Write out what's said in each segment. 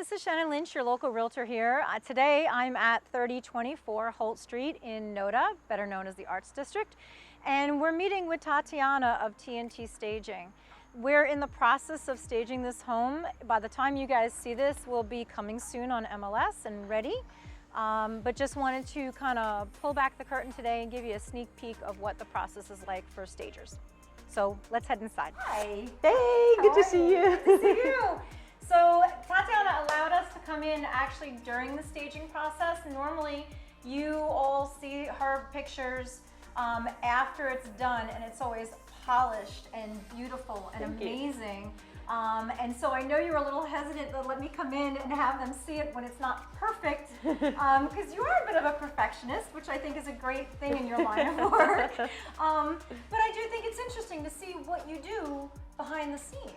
this is Shannon Lynch, your local realtor here. Today I'm at 3024 Holt Street in Noda, better known as the Arts District, and we're meeting with Tatiana of TNT Staging. We're in the process of staging this home. By the time you guys see this, we'll be coming soon on MLS and ready. But just wanted to kind of pull back the curtain today and give you a sneak peek of what the process is like for stagers. So let's head inside. Hi. Hey, good to see you. Good to see you. So Tatiana allowed us to come in actually during the staging process. Normally you all see her pictures after it's done, and it's always polished and beautiful and amazing. And so I know you're a little hesitant to let me come in and have them see it when it's not perfect, because you are a bit of a perfectionist, which I think is a great thing in your line of work. But I do think it's interesting to see what you do behind the scenes.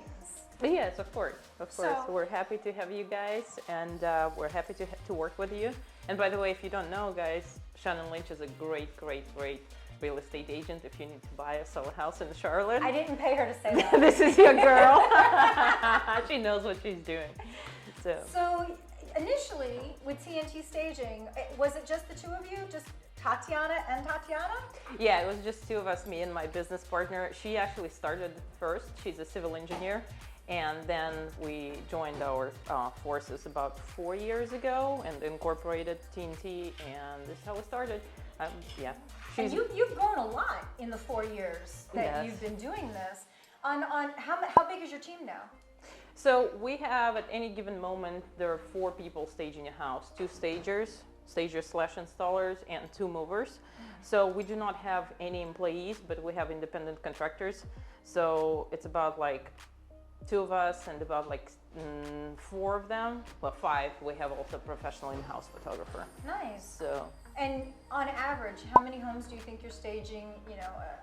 Yes, of course, of course. So, we're happy to have you guys, and we're happy to work with you. And by the way, if you don't know, guys, Shannon Lynch is a great real estate agent if you need to buy or sell a house in Charlotte. I didn't pay her to say that. This is your girl. She knows what she's doing. So initially with TNT Staging, was it just the two of you, just Tatiana and Tatiana? Yeah, it was just two of us, me and my business partner. She actually started first. She's a civil engineer. And then we joined our forces about 4 years ago and incorporated TNT, and this is how we started. Yeah. And you've grown a lot in the 4 years that you've been doing this. On how big is your team now? So we have, at any given moment, there are 4 people staging a house, 2 stagers slash installers, and 2 movers. So we do not have any employees, but we have independent contractors. So it's about like 2 of us and about like 4 of them, well 5. We have also a professional in-house photographer. Nice. So. And on average, how many homes do you think you're staging,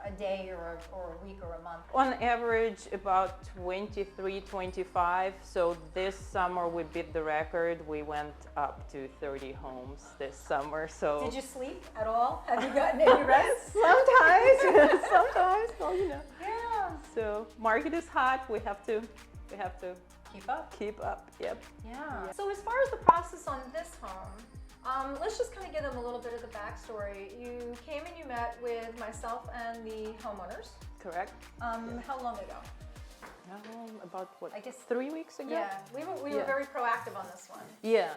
a day or a week or a month? On average, about 23, 25. So this summer we beat the record. We went up to 30 homes this summer. So. Did you sleep at all? Have you gotten any rest? Sometimes, well, Yeah. So market is hot. We have to Keep up. Yep. Yeah. So as far as the process on this home, let's just kind of give them a little bit of the backstory. You came and you met with myself and the homeowners. Correct. How long ago? About what? I guess 3 weeks ago. Yeah, we were very proactive on this one. Yeah.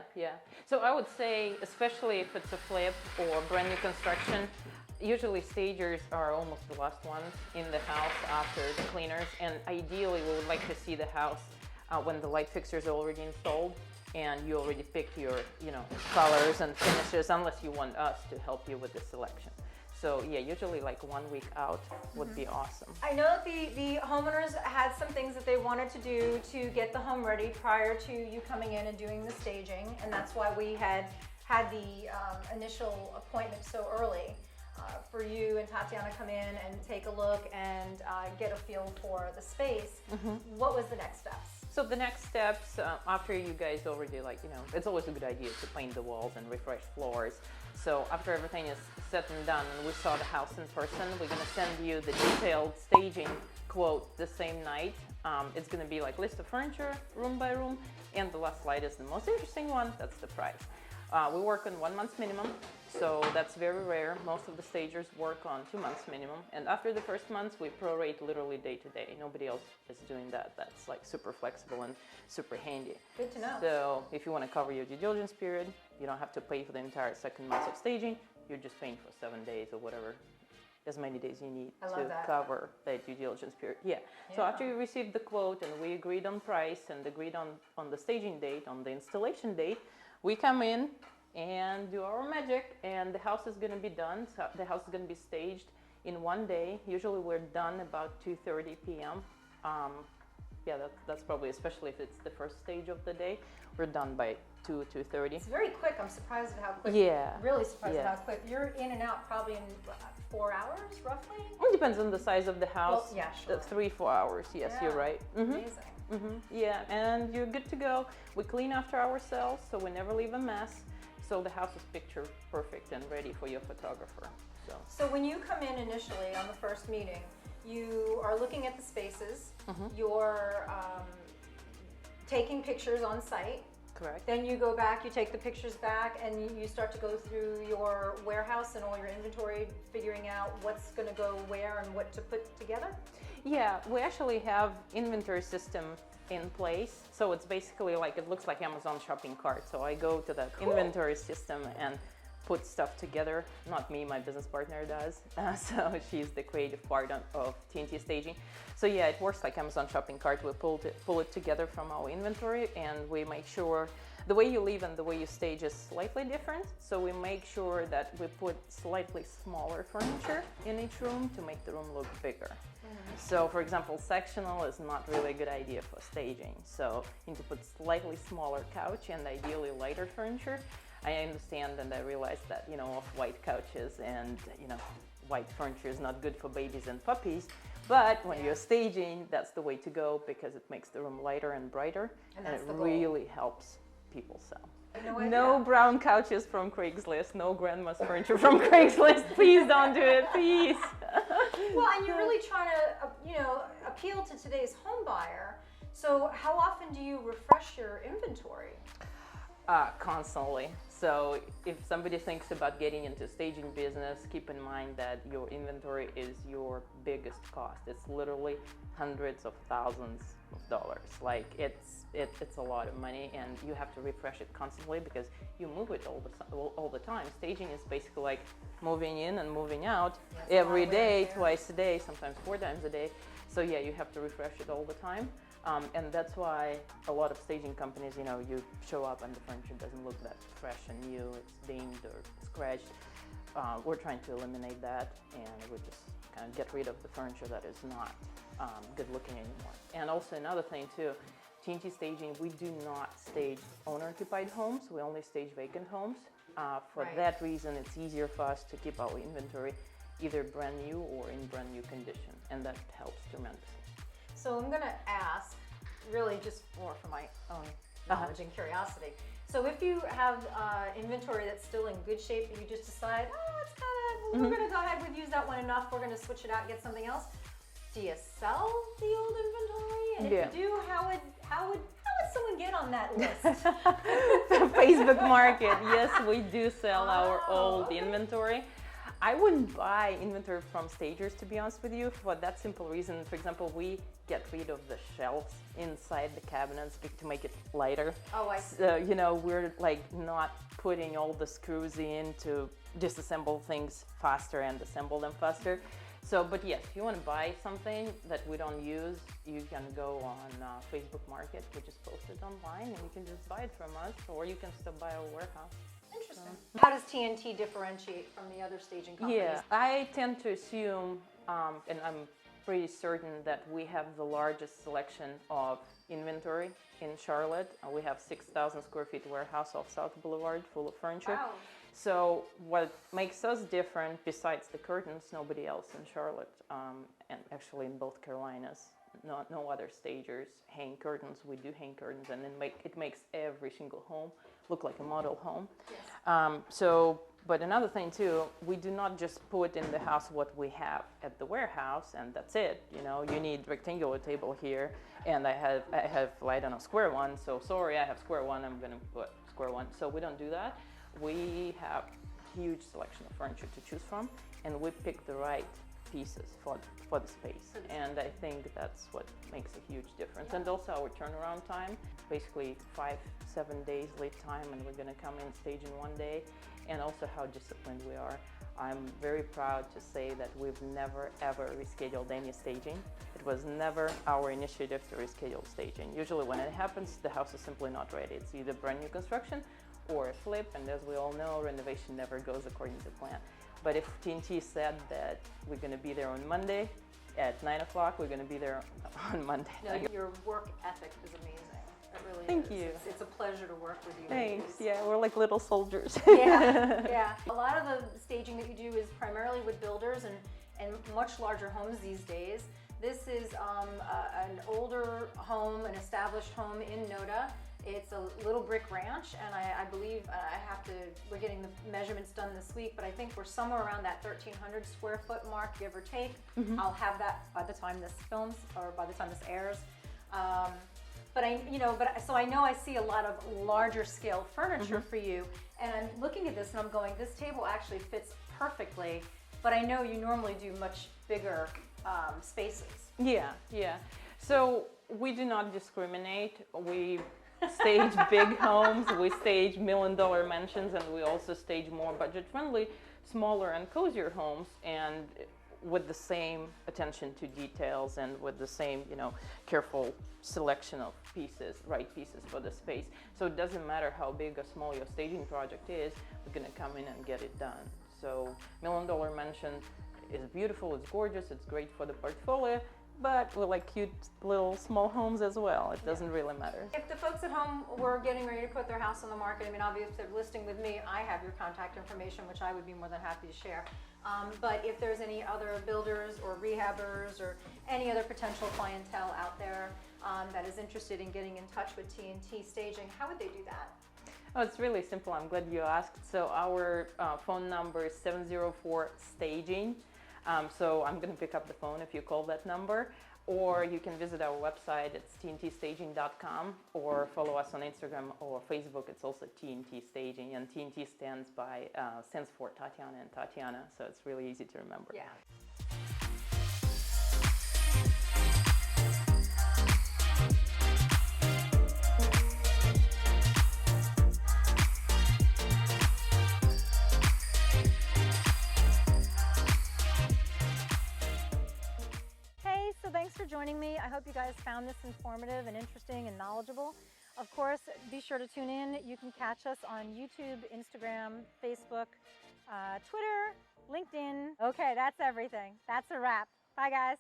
So I would say, especially if it's a flip or brand new construction, usually stagers are almost the last ones in the house after the cleaners, and ideally we would like to see the house when the light fixtures are already installed and you already picked your colors and finishes, unless you want us to help you with the selection. So yeah, usually like 1 week out would be awesome. I know that the homeowners had some things that they wanted to do to get the home ready prior to you coming in and doing the staging, and that's why we had the initial appointment so early. For you and Tatiana come in and take a look and get a feel for the space. What was the next steps? So the next steps, after you guys already it's always a good idea to paint the walls and refresh floors. So after everything is said and done and we saw the house in person, we're gonna send you the detailed staging quote the same night. It's gonna be like list of furniture, room by room, and the last slide is the most interesting one, that's the price. We work on 1 month's minimum, so that's very rare. Most of the stagers work on 2 months minimum, and after the first month we prorate literally day to day. Nobody else is doing that. That's like super flexible and super handy. Good to know. So if you want to cover your due diligence period, you don't have to pay for the entire 2nd month of staging. You're just paying for 7 days or whatever, as many days you need to cover the due diligence period. Yeah. So after you received the quote and we agreed on price and agreed on the staging date, on the installation date, we come in and do our magic, and the house is going to be done. So the house is going to be staged in 1 day. Usually we're done about 2:30 p.m. Yeah, that's probably, especially if it's the first stage of the day, we're done by 2:30. It's very quick. I'm surprised at how quick. Yeah. Really surprised at how quick. You're in and out probably in 4 hours, roughly? It depends on the size of the house. Well, yeah, sure. 3-4 hours. Yes, Yeah. you're right. Amazing. Yeah, and you're good to go. We clean after ourselves, so we never leave a mess. So the house is picture perfect and ready for your photographer. So when you come in initially on the first meeting, you are looking at the spaces. You're taking pictures on site. Correct. Then you go back, you take the pictures back, and you start to go through your warehouse and all your inventory, figuring out what's going to go where and what to put together? Yeah, we actually have inventory system in place. So it's basically like, it looks like Amazon shopping cart. So I go to that inventory system and put stuff together. Not me, my business partner does. So she's the creative part of TNT staging. So yeah, it works like Amazon shopping cart. We pull it together from our inventory, and we make sure the way you leave and the way you stage is slightly different. So we make sure that we put slightly smaller furniture in each room to make the room look bigger. So for example, sectional is not really a good idea for staging. So you need to put slightly smaller couch and ideally lighter furniture. I understand and I realize that, off-white couches and, white furniture is not good for babies and puppies. But when you're staging, that's the way to go because it makes the room lighter and brighter, and it really helps people sell. No brown couches from Craigslist, no grandma's furniture from Craigslist. Please don't do it, please. Well, and you're really trying to, appeal to today's home buyer. So how often do you refresh your inventory? Constantly. So if somebody thinks about getting into staging business, keep in mind that your inventory is your biggest cost. It's literally hundreds of thousands of dollars. Like it's a lot of money, and you have to refresh it constantly because you move it all the time. Staging is basically like moving in and moving out every day, twice a day, sometimes 4 times a day. So yeah, you have to refresh it all the time. And that's why a lot of staging companies, you show up and the furniture doesn't look that fresh and new, it's dinged or scratched. We're trying to eliminate that, and we just kind of get rid of the furniture that is not good looking anymore. And also another thing too, TNT staging, we do not stage owner-occupied homes, we only stage vacant homes. For that reason, it's easier for us to keep our inventory either brand new or in brand new condition, and that helps tremendously. So I'm going to ask, really just more for my own knowledge and curiosity. So if you have inventory that's still in good shape, but you just decide, we're going to go ahead, we've used that one enough, we're going to switch it out and get something else. Do you sell the old inventory? And if you do, how would someone get on that list? Facebook Market, yes, we do sell our old inventory. I wouldn't buy inventory from stagers, to be honest with you, for that simple reason. For example, we get rid of the shelves inside the cabinets to make it lighter. Oh, I see. So, we're like not putting all the screws in to disassemble things faster and assemble them faster. So, but yes, if you want to buy something that we don't use, you can go on Facebook Market, which is posted online, and you can just buy it from us, or you can stop by our warehouse. Interesting. How does TNT differentiate from the other staging companies? Yeah, I tend to assume, and I'm pretty certain that we have the largest selection of inventory in Charlotte. We have 6,000 square feet warehouse off South Boulevard full of furniture. Wow. So what makes us different, besides the curtains, nobody else in Charlotte, and actually in both Carolinas, no other stagers hang curtains. We do hang curtains, and it makes every single home look like a model home. Yes. But another thing too, we do not just put in the house what we have at the warehouse and that's it. You need rectangular table here, and I have square one. So sorry, I have square one. I'm gonna put square one. So we don't do that. We have huge selection of furniture to choose from, and we pick the right pieces for the space. And I think that's what makes a huge difference. And also our turnaround time, basically 5-7 days lead time, and we're going to come in stage in 1 day. And also how disciplined we are. I'm very proud to say that we've never ever rescheduled any staging. It was never our initiative to reschedule staging. Usually when it happens, the house is simply not ready. It's either brand new construction or a flip, and as we all know, renovation never goes according to plan. But if TNT said that we're going to be there on Monday at 9 o'clock, we're going to be there on Monday. No, your work ethic is amazing. It really is. Thank you. It's a pleasure to work with you. Thanks. Yeah, we're like little soldiers. Yeah. A lot of the staging that you do is primarily with builders and much larger homes these days. This is an older home, an established home in Noda. It's a little brick ranch, and I believe we're getting the measurements done this week, but I think we're somewhere around that 1,300 square foot mark, give or take. I'll have that by the time this films, or by the time this airs. but so I know I see a lot of larger scale furniture for you, and I'm looking at this and I'm going, this table actually fits perfectly, but I know you normally do much bigger spaces. Yeah, yeah. So we do not discriminate. We stage big homes, we stage million-dollar mansions, and we also stage more budget-friendly, smaller and cozier homes, and with the same attention to details and with the same, careful selection of pieces, right pieces for the space. So it doesn't matter how big or small your staging project is, we're gonna come in and get it done. So million-dollar mansion is beautiful, it's gorgeous, it's great for the portfolio, but we like cute little small homes as well. It doesn't really matter. If the folks at home were getting ready to put their house on the market, I mean, obviously, if they're listing with me, I have your contact information, which I would be more than happy to share. But if there's any other builders or rehabbers or any other potential clientele out there that is interested in getting in touch with T&T Staging, how would they do that? Oh, it's really simple. I'm glad you asked. So our phone number is 704-STAGING. So I'm going to pick up the phone if you call that number, or you can visit our website. It's tntstaging.com, or follow us on Instagram or Facebook. It's also TNT Staging, and TNT stands for Tatiana and Tatiana, so it's really easy to remember. Yeah. So thanks for joining me. I hope you guys found this informative and interesting and knowledgeable. Of course, be sure to tune in. You can catch us on YouTube, Instagram, Facebook, Twitter, LinkedIn. Okay, that's everything. That's a wrap. Bye, guys.